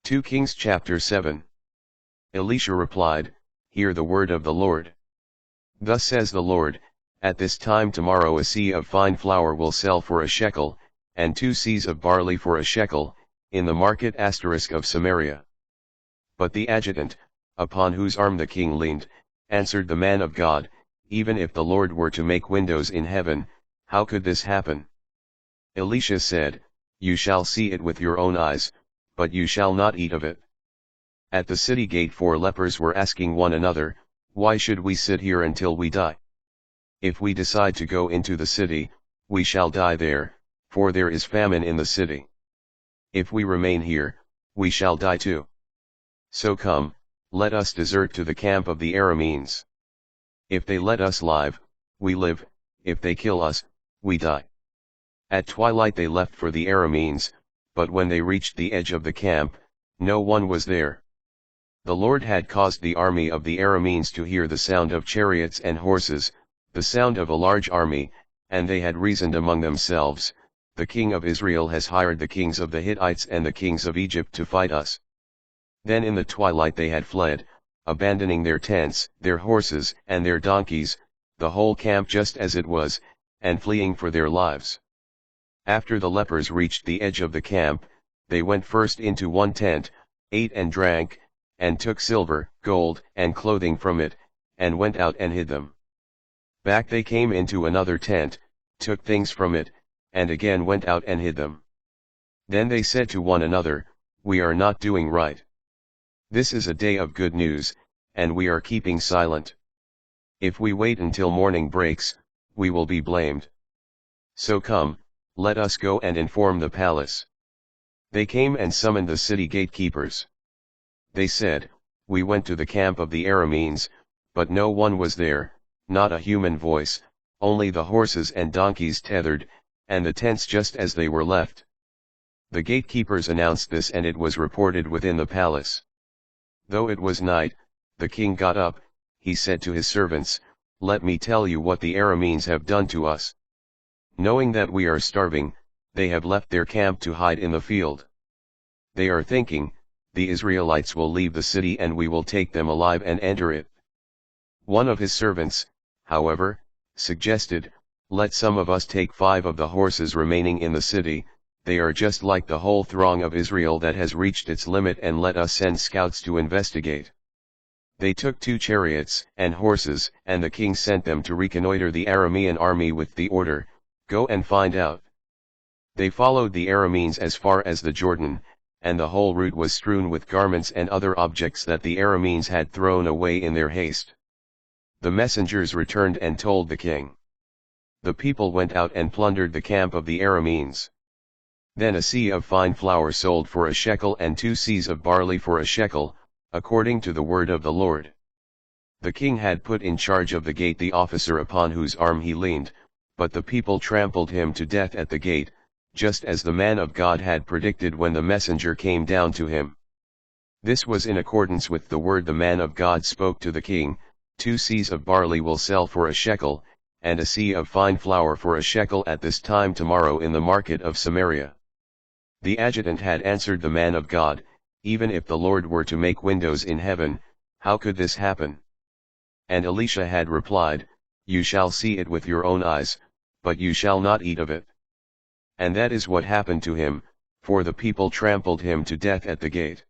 2 Kings chapter 7. Elisha replied, Hear the word of the Lord. Thus says the Lord, At this time tomorrow a seah of fine flour will sell for a shekel, and 2 seahs of barley for a shekel, in the market of Samaria. But the adjutant, upon whose arm the king leaned, answered the man of God, Even if the Lord were to make windows in heaven, how could this happen? Elisha said, You shall see it with your own eyes, but you shall not eat of it. At the city gate 4 lepers were asking one another, Why should we sit here until we die? If we decide to go into the city, we shall die there, for there is famine in the city. If we remain here, we shall die too. So come, let us desert to the camp of the Arameans. If they let us live, we live, if they kill us, we die. At twilight they left for the Arameans, but when they reached the edge of the camp, no one was there. The Lord had caused the army of the Arameans to hear the sound of chariots and horses, the sound of a large army, and they had reasoned among themselves, The king of Israel has hired the kings of the Hittites and the kings of Egypt to fight us. Then in the twilight they had fled, abandoning their tents, their horses, and their donkeys, the whole camp just as it was, and fleeing for their lives. After the lepers reached the edge of the camp, they went first into one tent, ate and drank, and took silver, gold, and clothing from it, and went out and hid them. Back they came into another tent, took things from it, and again went out and hid them. Then they said to one another, We are not doing right. This is a day of good news, and we are keeping silent. If we wait until morning breaks, we will be blamed. So come, let us go and inform the palace. They came and summoned the city gatekeepers. They said, We went to the camp of the Arameans, but no one was there, not a human voice, only the horses and donkeys tethered, and the tents just as they were left. The gatekeepers announced this and it was reported within the palace. Though it was night, the king got up, he said to his servants, Let me tell you what the Arameans have done to us. Knowing that we are starving, they have left their camp to hide in the field. They are thinking, The Israelites will leave the city and we will take them alive and enter it. One of his servants, however, suggested, Let some of us take 5 of the horses remaining in the city, they are just like the whole throng of Israel that has reached its limit, and let us send scouts to investigate. They took 2 chariots and horses, and the king sent them to reconnoiter the Aramean army with the order, Go and find out. They followed the Arameans as far as the Jordan, and the whole route was strewn with garments and other objects that the Arameans had thrown away in their haste. The messengers returned and told the king. The people went out and plundered the camp of the Arameans. Then a seah of fine flour sold for a shekel and 2 seahs of barley for a shekel, according to the word of the Lord. The king had put in charge of the gate the officer upon whose arm he leaned, but the people trampled him to death at the gate, just as the man of God had predicted when the messenger came down to him. This was in accordance with the word the man of God spoke to the king, 2 seahs of barley will sell for a shekel, and a seah of fine flour for a shekel at this time tomorrow in the market of Samaria. The adjutant had answered the man of God, Even if the Lord were to make windows in heaven, how could this happen? And Elisha had replied, You shall see it with your own eyes, but you shall not eat of it. And that is what happened to him, for the people trampled him to death at the gate.